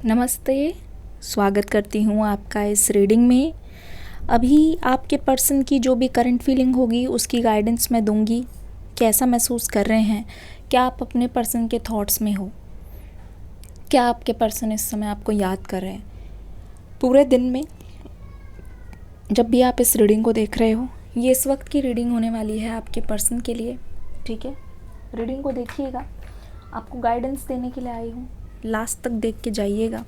नमस्ते। स्वागत करती हूँ आपका इस रीडिंग में। अभी आपके पर्सन की जो भी करंट फीलिंग होगी उसकी गाइडेंस मैं दूंगी। कैसा महसूस कर रहे हैं, क्या आप अपने पर्सन के थॉट्स में हो, क्या आपके पर्सन इस समय आपको याद कर रहे हैं। पूरे दिन में जब भी आप इस रीडिंग को देख रहे हो, ये इस वक्त की रीडिंग होने वाली है आपके पर्सन के लिए। ठीक है, रीडिंग को देखिएगा, आपको गाइडेंस देने के लिए आई हूँ। लास्ट तक देख के जाइएगा।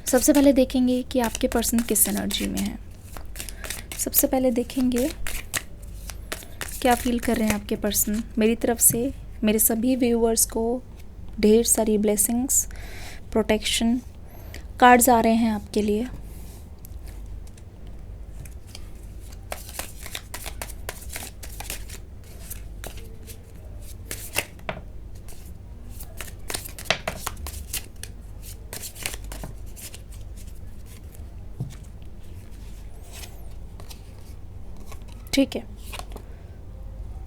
सबसे पहले देखेंगे कि आपके पर्सन किस एनर्जी में है। सबसे पहले देखेंगे क्या फील कर रहे हैं आपके पर्सन। मेरी तरफ से मेरे सभी व्यूअर्स को ढेर सारी ब्लेसिंग्स, प्रोटेक्शन कार्ड्स आ रहे हैं आपके लिए। ठीक है,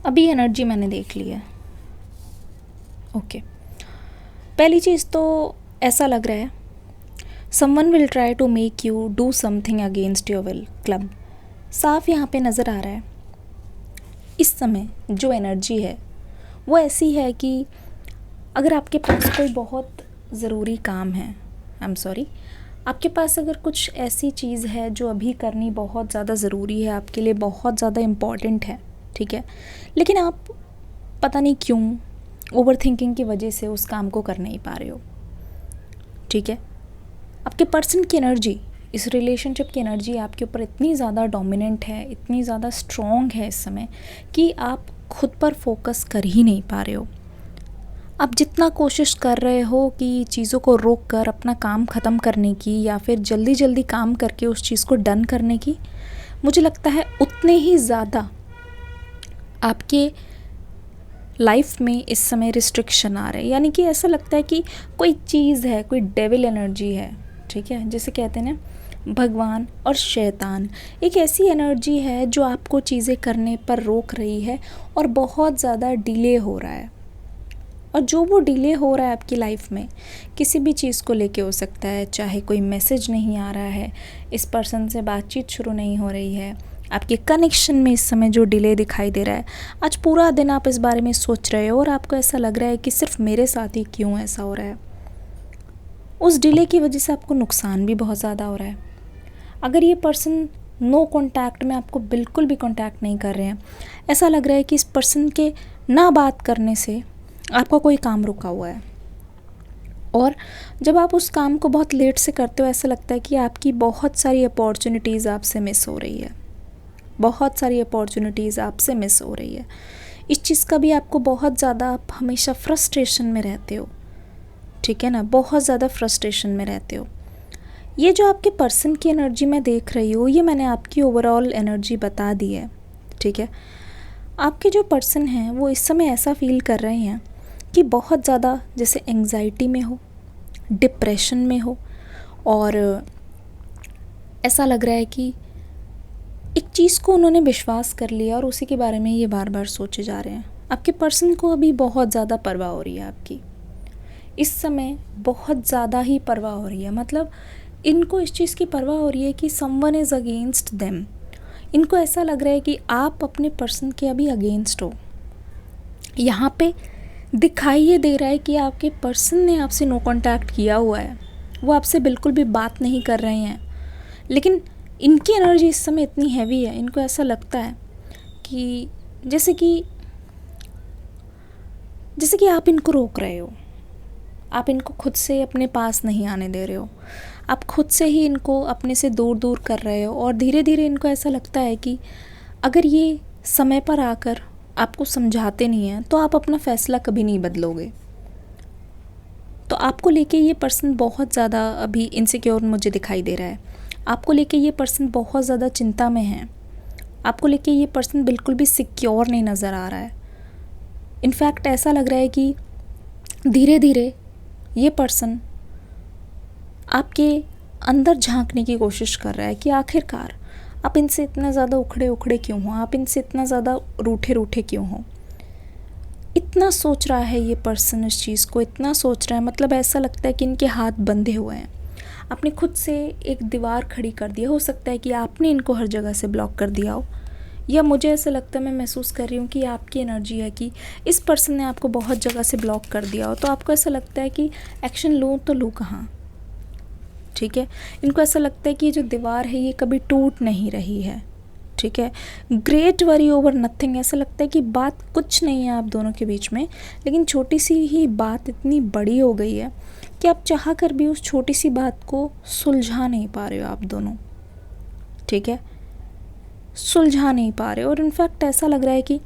अभी एनर्जी मैंने देख ली है। ओके, पहली चीज़ तो ऐसा लग रहा है someone will try to make you do something against your will. Club साफ यहाँ पे नज़र आ रहा है। इस समय जो एनर्जी है वो ऐसी है कि अगर आपके पास कोई बहुत ज़रूरी काम है, आई एम सॉरी, आपके पास अगर कुछ ऐसी चीज़ है जो अभी करनी बहुत ज़्यादा ज़रूरी है, आपके लिए बहुत ज़्यादा इम्पॉर्टेंट है, ठीक है, लेकिन आप पता नहीं क्यों ओवर थिंकिंग की वजह से उस काम को कर नहीं पा रहे हो। ठीक है, आपके पर्सन की एनर्जी, इस रिलेशनशिप की एनर्जी आपके ऊपर इतनी ज़्यादा डोमिनेंट है, इतनी ज़्यादा स्ट्रॉन्ग है इस समय कि आप खुद पर फोकस कर ही नहीं पा रहे हो। आप जितना कोशिश कर रहे हो कि चीज़ों को रोक कर अपना काम ख़त्म करने की या फिर जल्दी जल्दी काम करके उस चीज़ को डन करने की, मुझे लगता है उतने ही ज़्यादा आपके लाइफ में इस समय रिस्ट्रिक्शन आ रहे हैं। यानी कि ऐसा लगता है कि कोई चीज़ है, कोई डेविल एनर्जी है, ठीक है, जैसे कहते हैं ना भगवान और शैतान, एक ऐसी एनर्जी है जो आपको चीज़ें करने पर रोक रही है और बहुत ज़्यादा डिले हो रहा है। और जो वो डिले हो रहा है आपकी लाइफ में किसी भी चीज़ को लेके हो सकता है, चाहे कोई मैसेज नहीं आ रहा है, इस पर्सन से बातचीत शुरू नहीं हो रही है, आपके कनेक्शन में इस समय जो डिले दिखाई दे रहा है, आज पूरा दिन आप इस बारे में सोच रहे हो और आपको ऐसा लग रहा है कि सिर्फ मेरे साथ ही क्यों ऐसा हो रहा है। उस डिले की वजह से आपको नुकसान भी बहुत ज़्यादा हो रहा है। अगर ये पर्सन नो कॉन्टैक्ट में आपको बिल्कुल भी कॉन्टैक्ट नहीं कर रहे हैं, ऐसा लग रहा है कि इस पर्सन के ना बात करने से आपका कोई काम रुका हुआ है और जब आप उस काम को बहुत लेट से करते हो, ऐसा लगता है कि आपकी बहुत सारी अपॉर्चुनिटीज़ आपसे मिस हो रही है, बहुत सारी अपॉर्चुनिटीज़ आपसे मिस हो रही है। इस चीज़ का भी आपको बहुत ज़्यादा, आप हमेशा फ्रस्ट्रेशन में रहते हो, ठीक है ना, बहुत ज़्यादा फ्रस्ट्रेशन में रहते हो। ये जो आपके पर्सन की एनर्जी मैं देख रही हूँ, ये मैंने आपकी ओवरऑल एनर्जी बता दी है, ठीक है। आपके जो पर्सन हैं वो इस समय ऐसा फील कर रहे हैं कि बहुत ज़्यादा जैसे एंग्जाइटी में हो, डिप्रेशन में हो, और ऐसा लग रहा है कि एक चीज़ को उन्होंने विश्वास कर लिया और उसी के बारे में ये बार बार सोचे जा रहे हैं। आपके पर्सन को अभी बहुत ज़्यादा परवाह हो रही है आपकी, इस समय बहुत ज़्यादा ही परवाह हो रही है। मतलब इनको इस चीज़ की परवाह हो रही है कि समवन इज़ अगेंस्ट देम। इनको ऐसा लग रहा है कि आप अपने पर्सन के अभी अगेंस्ट हो। यहाँ पे दिखाई ये दे रहा है कि आपके पर्सन ने आपसे नो कांटेक्ट किया हुआ है, वो आपसे बिल्कुल भी बात नहीं कर रहे हैं, लेकिन इनकी एनर्जी इस समय इतनी हैवी है, इनको ऐसा लगता है कि जैसे कि आप इनको रोक रहे हो, आप इनको खुद से अपने पास नहीं आने दे रहे हो, आप खुद से ही इनको अपने से दूर दूर कर रहे हो। और धीरे धीरे इनको ऐसा लगता है कि अगर ये समय पर आकर आपको समझाते नहीं हैं तो आप अपना फ़ैसला कभी नहीं बदलोगे। तो आपको लेके ये पर्सन बहुत ज़्यादा अभी इनसिक्योर मुझे दिखाई दे रहा है। आपको लेके ये पर्सन बहुत ज़्यादा चिंता में है। आपको लेके ये पर्सन बिल्कुल भी सिक्योर नहीं नज़र आ रहा है। इनफैक्ट ऐसा लग रहा है कि धीरे धीरे ये पर्सन आपके अंदर झांकने की कोशिश कर रहा है कि आखिरकार आप इनसे इतना ज़्यादा उखड़े उखड़े क्यों हो, आप इनसे इतना ज़्यादा रूठे रूठे क्यों हो। इतना सोच रहा है ये पर्सन इस चीज़ को, इतना सोच रहा है, मतलब ऐसा लगता है कि इनके हाथ बंधे हुए हैं। आपने खुद से एक दीवार खड़ी कर दिया, हो सकता है कि आपने इनको हर जगह से ब्लॉक कर दिया हो, या मुझे ऐसा लगता है, मैं महसूस कर रही हूँ कि आपकी एनर्जी है कि इस पर्सन ने आपको बहुत जगह से ब्लॉक कर दिया हो। तो आपको ऐसा लगता है कि एक्शन लूँ तो लूँ कहाँ, ठीक है। इनको ऐसा लगता है कि ये जो दीवार है ये कभी टूट नहीं रही है, ठीक है। ग्रेट वरी ओवर नथिंग, ऐसा लगता है कि बात कुछ नहीं है आप दोनों के बीच में, लेकिन छोटी सी ही बात इतनी बड़ी हो गई है कि आप चाह कर भी उस छोटी सी बात को सुलझा नहीं पा रहे हो आप दोनों, ठीक है, सुलझा नहीं पा रहे। और इनफैक्ट ऐसा लग रहा है कि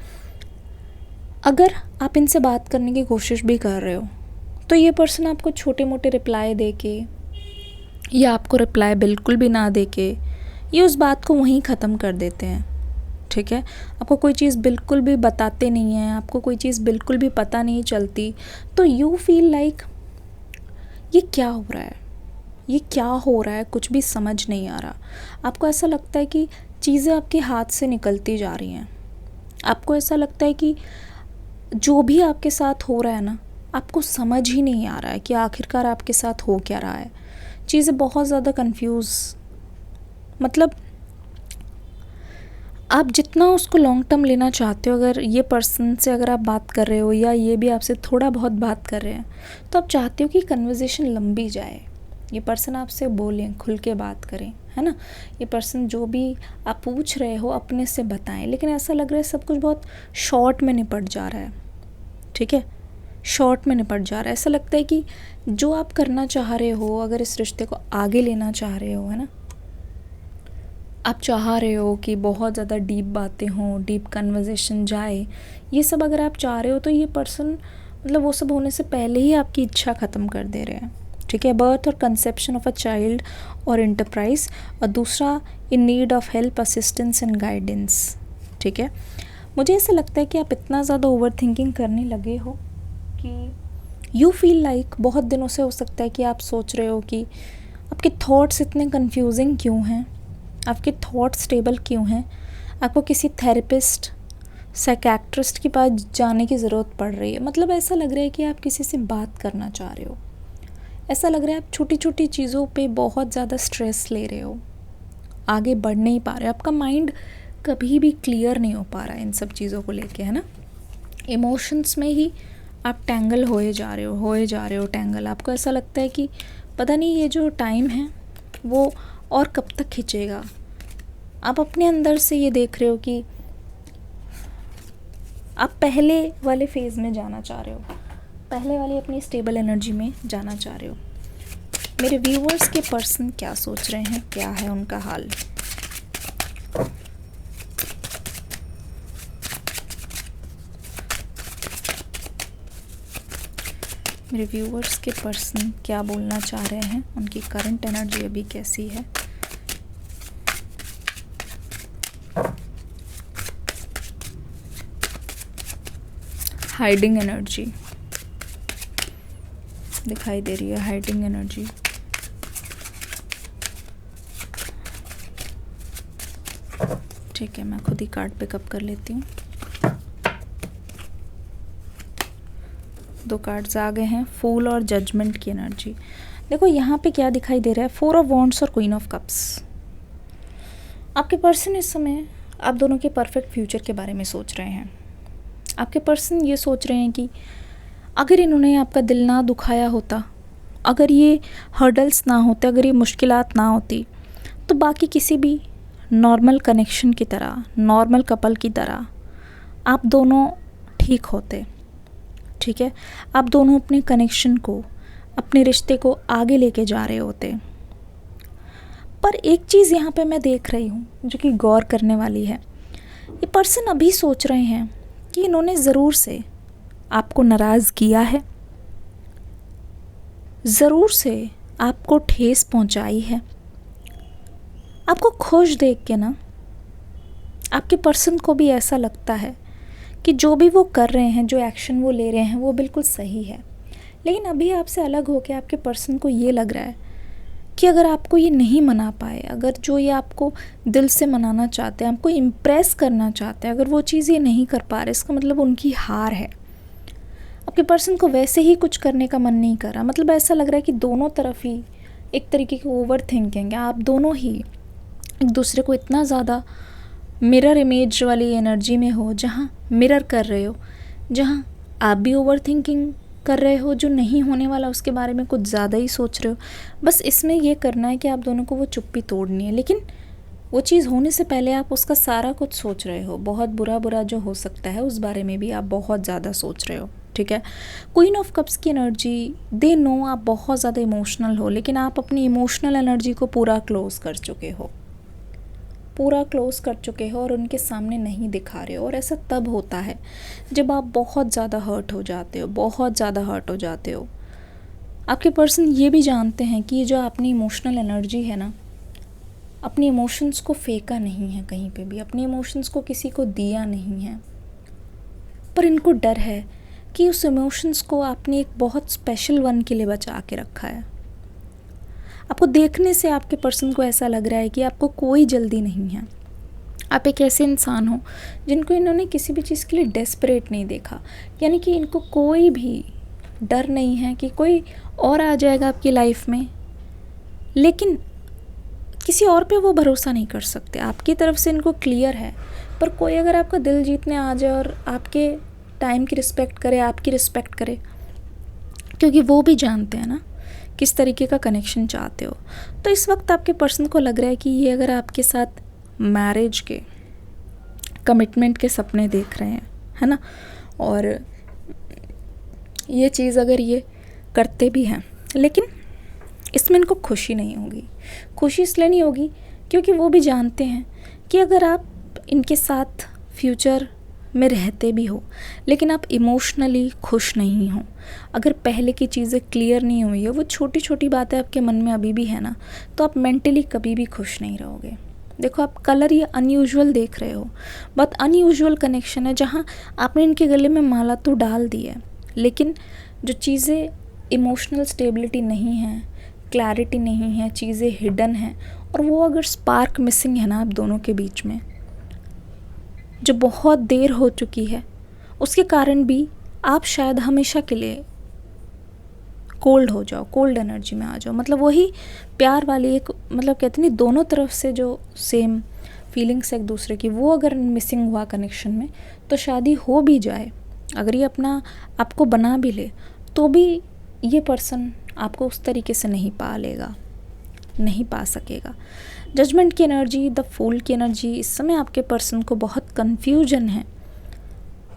अगर आप इनसे बात करने की कोशिश भी कर रहे हो तो ये पर्सन आपको छोटे मोटे रिप्लाई दे के, या आपको रिप्लाई बिल्कुल भी ना दे के, ये उस बात को वहीं ख़त्म कर देते हैं, ठीक है। आपको कोई चीज़ बिल्कुल भी बताते नहीं हैं, आपको कोई चीज़ बिल्कुल भी पता नहीं चलती, तो यू फील लाइक ये क्या हो रहा है, ये क्या हो रहा है, कुछ भी समझ नहीं आ रहा। आपको ऐसा लगता है कि चीज़ें आपके हाथ से निकलती जा रही हैं। आपको ऐसा लगता है कि जो भी आपके साथ हो रहा है ना, आपको समझ ही नहीं आ रहा है कि आखिरकार आपके साथ हो क्या रहा है। चीज़ें बहुत ज़्यादा कंफ्यूज, मतलब आप जितना उसको लॉन्ग टर्म लेना चाहते हो, अगर ये पर्सन से अगर आप बात कर रहे हो या ये भी आपसे थोड़ा बहुत बात कर रहे हैं, तो आप चाहते हो कि कन्वर्सेशन लंबी जाए, ये पर्सन आपसे बोलें, खुल के बात करें, है ना। ये पर्सन जो भी आप पूछ रहे हो अपने से बताएं, लेकिन ऐसा लग रहा है सब कुछ बहुत शॉर्ट में निपट जा रहा है, ठीक है, शॉर्ट में निपट जा रहा है। ऐसा लगता है कि जो आप करना चाह रहे हो, अगर इस रिश्ते को आगे लेना चाह रहे हो, है ना, आप चाह रहे हो कि बहुत ज़्यादा डीप बातें हों, डीप कन्वर्सेशन जाए, ये सब अगर आप चाह रहे हो, तो ये पर्सन मतलब वो सब होने से पहले ही आपकी इच्छा ख़त्म कर दे रहे हैं, ठीक है। बर्थ और कंसेप्शन ऑफ अ चाइल्ड और इंटरप्राइज, और दूसरा in need of help, assistance and guidance, ठीक है। मुझे ऐसा लगता है कि आप इतना ज़्यादा ओवर थिंकिंग करने लगे हो कि यू फील लाइक बहुत दिनों से हो सकता है कि आप सोच रहे हो कि आपके थॉट्स इतने कंफ्यूजिंग क्यों हैं, आपके थॉट्स स्टेबल क्यों हैं, आपको किसी थेरेपिस्ट, साइकेट्रिस्ट के पास जाने की ज़रूरत पड़ रही है। मतलब ऐसा लग रहा है कि आप किसी से बात करना चाह रहे हो, ऐसा लग रहा है आप छोटी छोटी चीज़ों पे बहुत ज़्यादा स्ट्रेस ले रहे हो, आगे बढ़ नहीं पा रहे, आपका माइंड कभी भी क्लियर नहीं हो पा रहा है इन सब चीज़ों को लेके, है ना। इमोशंस में ही आप टैंगल होए जा रहे हो टैंगल। आपको ऐसा लगता है कि पता नहीं ये जो टाइम है वो और कब तक खिंचेगा। आप अपने अंदर से ये देख रहे हो कि आप पहले वाले फेज़ में जाना चाह रहे हो, पहले वाली अपनी स्टेबल एनर्जी में जाना चाह रहे हो। मेरे व्यूअर्स के पर्सन क्या सोच रहे हैं, क्या है उनका हाल। मेरे व्यूअर्स के पर्सन क्या बोलना चाह रहे हैं, उनकी करंट एनर्जी अभी कैसी है। हाइडिंग एनर्जी दिखाई दे रही है, हाइडिंग एनर्जी। ठीक है, मैं खुद ही कार्ड पिकअप कर लेती हूँ। 2 कार्ड्स आ गए हैं, फूल और जजमेंट की एनर्जी। देखो यहाँ पे क्या दिखाई दे रहा है, 4 ऑफ वॉन्ड्स और क्वीन ऑफ कप्स। आपके पर्सन इस समय आप दोनों के परफेक्ट फ्यूचर के बारे में सोच रहे हैं। आपके पर्सन ये सोच रहे हैं कि अगर इन्होंने आपका दिल ना दुखाया होता, अगर ये हर्डल्स ना होते, अगर ये मुश्किलात ना होती, तो बाकी किसी भी नॉर्मल कनेक्शन की तरह, नॉर्मल कपल की तरह आप दोनों ठीक होते, ठीक है। आप दोनों अपने कनेक्शन को, अपने रिश्ते को आगे लेके जा रहे होते। पर एक चीज़ यहाँ पे मैं देख रही हूँ जो कि गौर करने वाली है। ये पर्सन अभी सोच रहे हैं कि इन्होंने ज़रूर से आपको नाराज़ किया है, ज़रूर से आपको ठेस पहुँचाई है। आपको खुश देख के ना आपके पर्सन को भी ऐसा लगता है कि जो भी वो कर रहे हैं, जो एक्शन वो ले रहे हैं, वो बिल्कुल सही है। लेकिन अभी आपसे अलग होकर आपके पर्सन को ये लग रहा है कि अगर आपको ये नहीं मना पाए, अगर जो ये आपको दिल से मनाना चाहते हैं, आपको इम्प्रेस करना चाहते हैं, अगर वो चीज़ ये नहीं कर पा रहे, इसका मतलब उनकी हार है। आपके पर्सन को वैसे ही कुछ करने का मन नहीं कर रहा, मतलब ऐसा लग रहा है कि दोनों तरफ ही एक तरीके की ओवर थिंकिंग है। आप दोनों ही एक दूसरे को इतना ज़्यादा मिरर इमेज वाली एनर्जी में हो, जहाँ मिरर कर रहे हो, जहाँ आप भी ओवर थिंकिंग कर रहे हो, जो नहीं होने वाला उसके बारे में कुछ ज़्यादा ही सोच रहे हो। बस इसमें ये करना है कि आप दोनों को वो चुप्पी तोड़नी है, लेकिन वो चीज़ होने से पहले आप उसका सारा कुछ सोच रहे हो। बहुत बुरा बुरा जो हो सकता है उस बारे में भी आप बहुत ज़्यादा सोच रहे हो, ठीक है। क्वीन ऑफ कप्स की एनर्जी, दे नो आप बहुत ज़्यादा इमोशनल हो, लेकिन आप अपनी इमोशनल एनर्जी को पूरा क्लोज कर चुके हो, पूरा क्लोज कर चुके हो और उनके सामने नहीं दिखा रहे हो। और ऐसा तब होता है जब आप बहुत ज़्यादा हर्ट हो जाते हो, बहुत ज़्यादा हर्ट हो जाते हो। आपके पर्सन ये भी जानते हैं कि ये जो अपनी इमोशनल एनर्जी है ना, अपनी इमोशंस को फेंका नहीं है कहीं पे भी, अपने इमोशंस को किसी को दिया नहीं है, पर इनको डर है कि उस इमोशंस को आपने एक बहुत स्पेशल वन के लिए बचा के रखा है। आपको देखने से आपके पर्सन को ऐसा लग रहा है कि आपको कोई जल्दी नहीं है। आप एक ऐसे इंसान हो जिनको इन्होंने किसी भी चीज़ के लिए डेस्परेट नहीं देखा, यानी कि इनको कोई भी डर नहीं है कि कोई और आ जाएगा आपकी लाइफ में, लेकिन किसी और पे वो भरोसा नहीं कर सकते। आपकी तरफ से इनको क्लियर है, पर कोई अगर आपका दिल जीतने आ जाए और आपके टाइम की रिस्पेक्ट करे, आपकी रिस्पेक्ट करे, क्योंकि वो भी जानते हैं ना किस तरीके का कनेक्शन चाहते हो। तो इस वक्त आपके पर्सन को लग रहा है कि ये अगर आपके साथ मैरिज के, कमिटमेंट के सपने देख रहे हैं, है ना, और ये चीज़ अगर ये करते भी हैं, लेकिन इसमें इनको खुशी नहीं होगी। खुशी इसलिए नहीं होगी क्योंकि वो भी जानते हैं कि अगर आप इनके साथ फ्यूचर में रहते भी हो, लेकिन आप इमोशनली खुश नहीं हो, अगर पहले की चीज़ें क्लियर नहीं हुई है, वो छोटी छोटी बातें आपके मन में अभी भी है ना, तो आप मेंटली कभी भी खुश नहीं रहोगे। देखो, आप कलर ये अनयूजुअल देख रहे हो, बहुत अनयूजुअल कनेक्शन है, जहाँ आपने इनके गले में माला तो डाल दी है, लेकिन जो चीज़ें इमोशनल स्टेबिलिटी नहीं है, क्लैरिटी नहीं है, चीज़ें हिडन हैं, और वो अगर स्पार्क मिसिंग है ना आप दोनों के बीच में, जो बहुत देर हो चुकी है, उसके कारण भी आप शायद हमेशा के लिए कोल्ड हो जाओ, कोल्ड एनर्जी में आ जाओ। मतलब वही प्यार वाली एक, मतलब कहते नहीं, दोनों तरफ से जो सेम फीलिंग्स एक दूसरे की, वो अगर मिसिंग हुआ कनेक्शन में, तो शादी हो भी जाए, अगर ये अपना आपको बना भी ले, तो भी ये पर्सन आपको उस तरीके से नहीं पा लेगा, नहीं पा सकेगा। जजमेंट की एनर्जी, द फूल की एनर्जी, इस समय आपके पर्सन को बहुत कन्फ्यूजन है,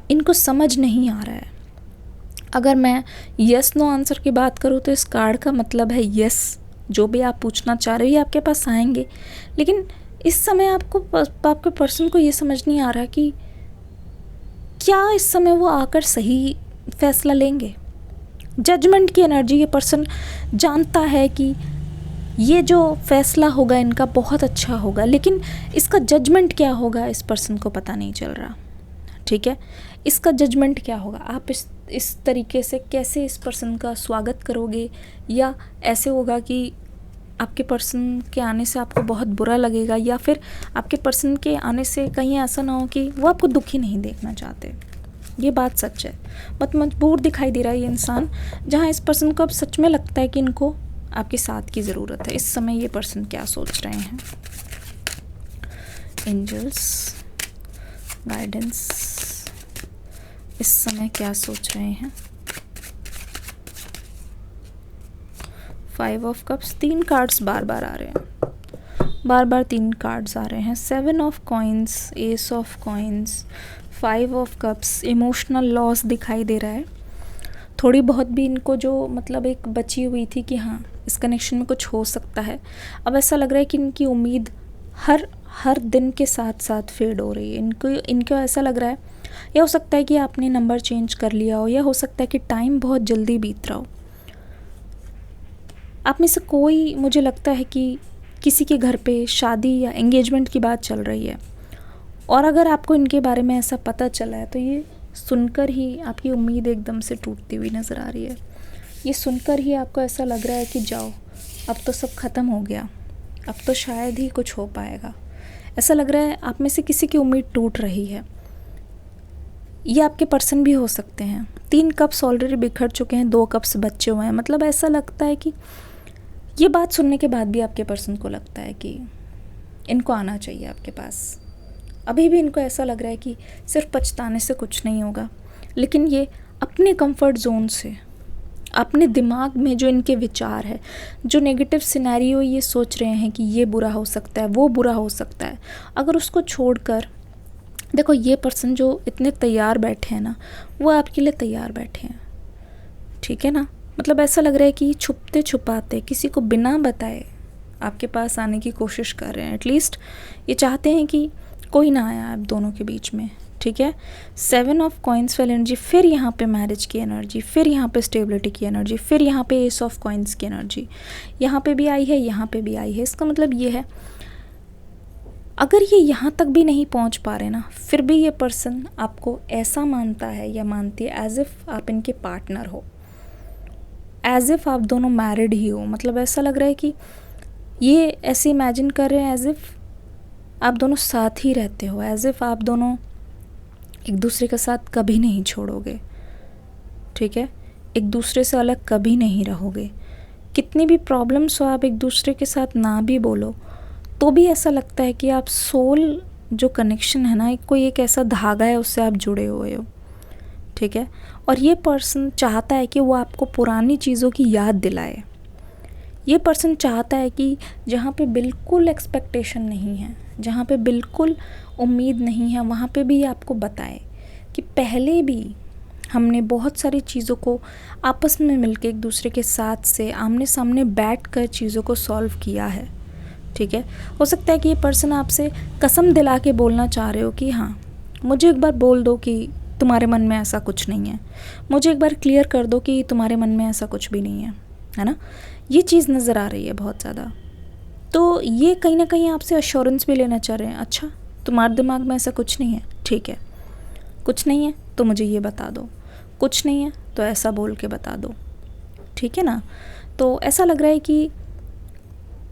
इनको समझ नहीं आ रहा है। अगर मैं यस नो आंसर की बात करूँ तो इस कार्ड का मतलब है यस, जो भी आप पूछना चाह रहे हो ये आपके पास आएंगे, लेकिन इस समय आपके पर्सन को ये समझ नहीं आ रहा कि क्या इस समय वो आकर सही फैसला लेंगे। जजमेंट की एनर्जी, ये पर्सन जानता है कि ये जो फैसला होगा इनका बहुत अच्छा होगा, लेकिन इसका जजमेंट क्या होगा इस पर्सन को पता नहीं चल रहा, ठीक है। इसका जजमेंट क्या होगा, आप इस तरीके से कैसे इस पर्सन का स्वागत करोगे, या ऐसे होगा कि आपके पर्सन के आने से आपको बहुत बुरा लगेगा, या फिर आपके पर्सन के आने से कहीं ऐसा ना हो कि वो आपको दुखी नहीं देखना चाहते। ये बात सच है, बहुत मजबूर दिखाई दे रहा है ये इंसान, जहाँ इस पर्सन को अब सच में लगता है कि इनको आपके साथ की ज़रूरत है। इस समय ये पर्सन क्या सोच रहे हैं, एंजल्स गाइडेंस, इस समय क्या सोच रहे हैं। 5 ऑफ कप्स, 3 कार्ड्स बार बार आ रहे हैं, बार बार 3 कार्ड्स आ रहे हैं। 7 of coins, S of coins, 5 of cups, emotional loss दिखाई दे रहा है। थोड़ी बहुत भी इनको जो मतलब एक बची हुई थी कि हाँ इस कनेक्शन में कुछ हो सकता है, अब ऐसा लग रहा है कि इनकी उम्मीद हर दिन के साथ साथ फेड हो रही है। इनको ऐसा लग रहा है, या हो सकता है कि आपने नंबर चेंज कर लिया हो, या हो सकता है कि टाइम बहुत जल्दी बीत रहा हो। आप में से कोई, मुझे लगता है कि किसी के घर पे शादी या एंगेजमेंट की बात चल रही है, और अगर आपको इनके बारे में ऐसा पता चला है तो ये सुनकर ही आपकी उम्मीद एकदम से टूटती हुई नज़र आ रही है। ये सुनकर ही आपको ऐसा लग रहा है कि जाओ, अब तो सब ख़त्म हो गया, अब तो शायद ही कुछ हो पाएगा। ऐसा लग रहा है आप में से किसी की उम्मीद टूट रही है। ये आपके पर्सन भी हो सकते हैं। 3 कप्स ऑलरेडी बिखर चुके हैं, 2 कप्स बचे हुए हैं। मतलब ऐसा लगता है कि ये बात सुनने के बाद भी आपके पर्सन को लगता है कि इनको आना चाहिए आपके पास। अभी भी इनको ऐसा लग रहा है कि सिर्फ पछताने से कुछ नहीं होगा, लेकिन ये अपने कंफर्ट जोन से, अपने दिमाग में जो इनके विचार है, जो नेगेटिव सिनेरियो ये सोच रहे हैं कि ये बुरा हो सकता है, वो बुरा हो सकता है, अगर उसको छोड़कर देखो, ये पर्सन जो इतने तैयार बैठे हैं ना, वो आपके लिए तैयार बैठे हैं, ठीक है ना। मतलब ऐसा लग रहा है कि छुपते छुपाते, किसी को बिना बताए आपके पास आने की कोशिश कर रहे हैं। एटलीस्ट ये चाहते हैं कि कोई ना आया आप दोनों के बीच में, ठीक है। 7 ऑफ कॉइन्स वाली एनर्जी, फिर यहाँ पे मैरिज की एनर्जी, फिर यहाँ पे स्टेबिलिटी की एनर्जी, फिर यहाँ पे एस ऑफ कॉइन्स की एनर्जी, यहाँ पे भी आई है, यहाँ पे भी आई है। इसका मतलब ये है, अगर ये यहाँ तक भी नहीं पहुँच पा रहे ना, फिर भी ये पर्सन आपको ऐसा मानता है या मानती है एज इफ़ आप इनके पार्टनर हो, एज इफ़ आप दोनों मैरिड ही हो। मतलब ऐसा लग रहा है कि ये ऐसे इमेजिन कर रहे हैं एज इफ़ आप दोनों साथ ही रहते हो, एज इफ़ आप दोनों एक दूसरे के साथ कभी नहीं छोड़ोगे, ठीक है, एक दूसरे से अलग कभी नहीं रहोगे। कितनी भी प्रॉब्लम्स हो, आप एक दूसरे के साथ ना भी बोलो तो भी ऐसा लगता है कि आप सोल जो कनेक्शन है ना, कोई एक ऐसा धागा है, उससे आप जुड़े हुए हो, ठीक है। और ये पर्सन चाहता है कि वो आपको पुरानी चीज़ों की याद दिलाए। ये पर्सन चाहता है कि जहाँ पे बिल्कुल एक्सपेक्टेशन नहीं है, जहाँ पे बिल्कुल उम्मीद नहीं है, वहाँ पे भी आपको बताए कि पहले भी हमने बहुत सारी चीज़ों को आपस में मिलके एक दूसरे के साथ से आमने सामने बैठकर चीज़ों को सॉल्व किया है, ठीक है। हो सकता है कि ये पर्सन आपसे कसम दिला के बोलना चाह रहे हो कि हाँ, मुझे एक बार बोल दो कि तुम्हारे मन में ऐसा कुछ नहीं है, मुझे एक बार क्लियर कर दो कि तुम्हारे मन में ऐसा कुछ भी नहीं है ना। ये चीज़ नज़र आ रही है बहुत ज़्यादा। तो ये कहीं ना कहीं आपसे अश्योरेंस भी लेना चाह रहे हैं, अच्छा तुम्हारे दिमाग में ऐसा कुछ नहीं है, ठीक है, कुछ नहीं है तो मुझे ये बता दो, कुछ नहीं है तो ऐसा बोल के बता दो, ठीक है ना। तो ऐसा लग रहा है कि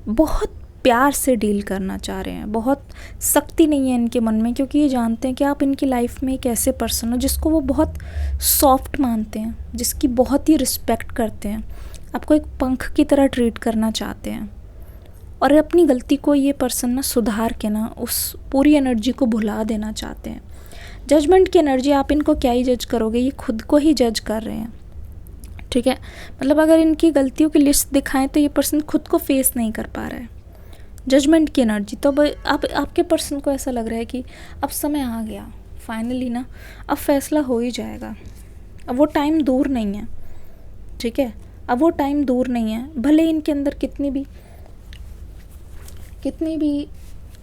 बहुत प्यार से डील करना चाह रहे हैं, बहुत सख्ती नहीं है इनके मन में, क्योंकि ये जानते हैं कि आप इनकी लाइफ में एक ऐसे पर्सन हो जिसको वो बहुत सॉफ्ट मानते हैं, जिसकी बहुत ही रिस्पेक्ट करते हैं, आपको एक पंख की तरह ट्रीट करना चाहते हैं। और अपनी गलती को ये पर्सन ना सुधार के ना उस पूरी एनर्जी को भुला देना चाहते हैं। जजमेंट की एनर्जी, आप इनको क्या ही जज करोगे, ये खुद को ही जज कर रहे हैं, ठीक है। मतलब अगर इनकी गलतियों की लिस्ट दिखाएं तो ये पर्सन खुद को फेस नहीं कर पा रहा है। जजमेंट की एनर्जी, तो अब आपके पर्सन को ऐसा लग रहा है कि अब समय आ गया, फाइनली ना अब फैसला हो ही जाएगा, अब वो टाइम दूर नहीं है, ठीक है, अब वो टाइम दूर नहीं है। भले इनके अंदर कितनी भी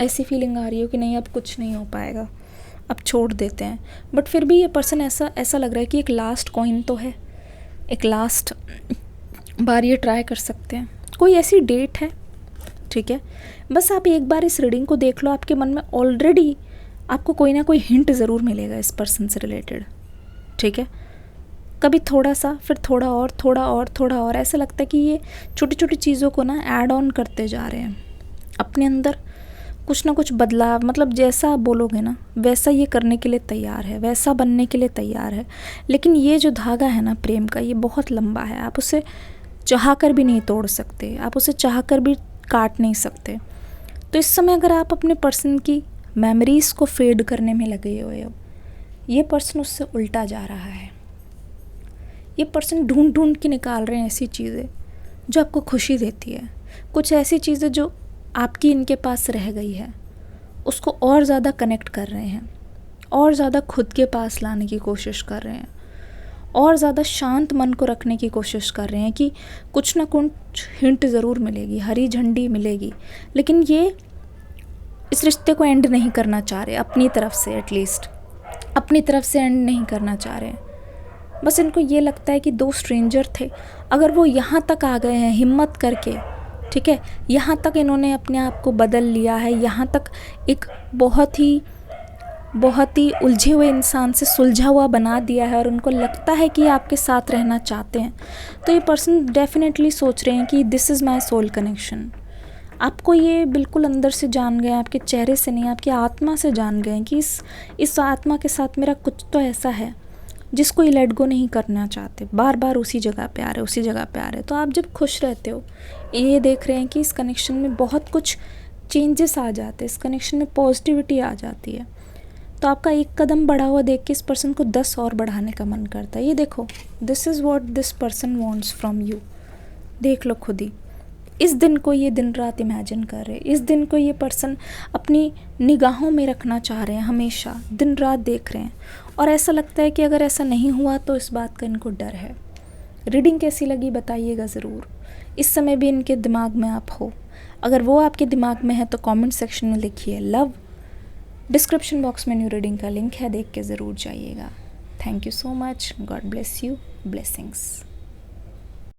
ऐसी फीलिंग आ रही हो कि नहीं अब कुछ नहीं हो पाएगा, अब छोड़ देते हैं, बट फिर भी ये पर्सन ऐसा लग रहा है कि एक लास्ट कॉइन तो है, एक लास्ट बार ये ट्राई कर सकते हैं। कोई ऐसी डेट है, ठीक है, बस आप एक बार इस रीडिंग को देख लो, आपके मन में ऑलरेडी आपको कोई ना कोई हिंट ज़रूर मिलेगा इस पर्सन से रिलेटेड, ठीक है। कभी थोड़ा सा, फिर थोड़ा और, थोड़ा और, थोड़ा और, ऐसा लगता है कि ये छोटी छोटी चीज़ों को ना ऐड ऑन करते जा रहे हैं अपने अंदर, कुछ ना कुछ बदलाव। मतलब जैसा आप बोलोगे ना वैसा ये करने के लिए तैयार है, वैसा बनने के लिए तैयार है। लेकिन ये जो धागा है ना प्रेम का, ये बहुत लंबा है, आप उसे चाह कर भी नहीं तोड़ सकते, आप उसे चाह कर भी काट नहीं सकते। तो इस समय अगर आप अपने पर्सन की मेमोरीज़ को फेड करने में लगे हुए हो, ये पर्सन उससे उल्टा जा रहा है। ये पर्सन ढूंढ ढूंढ के निकाल रहे हैं ऐसी चीज़ें जो आपको खुशी देती है, कुछ ऐसी चीज़ें जो आपकी इनके पास रह गई है, उसको और ज़्यादा कनेक्ट कर रहे हैं, और ज़्यादा खुद के पास लाने की कोशिश कर रहे हैं, और ज़्यादा शांत मन को रखने की कोशिश कर रहे हैं कि कुछ ना कुछ हिंट ज़रूर मिलेगी, हरी झंडी मिलेगी। लेकिन ये इस रिश्ते को एंड नहीं करना चाह रहे, अपनी तरफ से एटलीस्ट अपनी तरफ से एंड नहीं करना चाह रहे। बस इनको ये लगता है कि 2 स्ट्रेंजर थे, अगर वो यहाँ तक आ गए हैं हिम्मत करके, ठीक है, यहाँ तक इन्होंने अपने आप को बदल लिया है, यहाँ तक एक बहुत ही उलझे हुए इंसान से सुलझा हुआ बना दिया है, और उनको लगता है कि आपके साथ रहना चाहते हैं, तो ये पर्सन डेफिनेटली सोच रहे हैं कि this is my soul connection. आपको ये बिल्कुल अंदर से जान गए, आपके चेहरे से नहीं, आपकी आत्मा से जान गए कि इस आत्मा के साथ मेरा कुछ तो ऐसा है जिसको ये लेट गो नहीं करना चाहते, बार बार उसी जगह पे आ रहे, उसी जगह पे आ रहे। तो आप जब खुश रहते हो, ये देख रहे हैं कि इस कनेक्शन में बहुत कुछ चेंजेस आ जाते हैं, इस कनेक्शन में पॉजिटिविटी आ जाती है, तो आपका एक कदम बढ़ा हुआ देख के इस पर्सन को 10 और बढ़ाने का मन करता है। ये देखो, this is what this person wants from you. देख लो खुद ही, इस दिन को ये दिन रात इमेजिन कर रहे हैं, इस दिन को ये पर्सन अपनी निगाहों में रखना चाह रहे हैं, हमेशा दिन रात देख रहे हैं। और ऐसा लगता है कि अगर ऐसा नहीं हुआ तो इस बात का इनको डर है। रीडिंग कैसी लगी बताइएगा ज़रूर। इस समय भी इनके दिमाग में आप हो, अगर वो आपके दिमाग में है तो कमेंट सेक्शन में लिखिए लव। डिस्क्रिप्शन बॉक्स में न्यू रीडिंग का लिंक है, देख के ज़रूर जाइएगा। Thank you so much, God bless you, blessings.